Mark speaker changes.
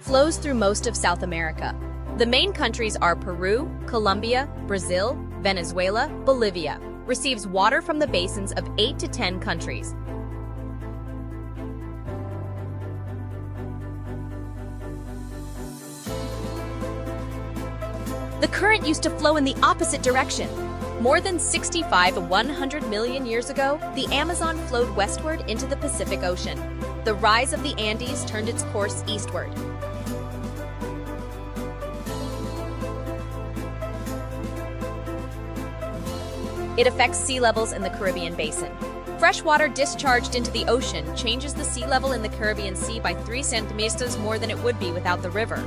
Speaker 1: flows through most of South America. The main countries are Peru, Colombia, Brazil, Venezuela, Bolivia. Receives water from the basins of 8 to 10 countries. The current used to flow in the opposite direction. More than 100 million years ago, the Amazon flowed westward into the Pacific Ocean. The rise of the Andes turned its course eastward. It affects sea levels in the Caribbean Basin. Fresh water discharged into the ocean changes the sea level in the Caribbean Sea by 3 centimeters more than it would be without the river.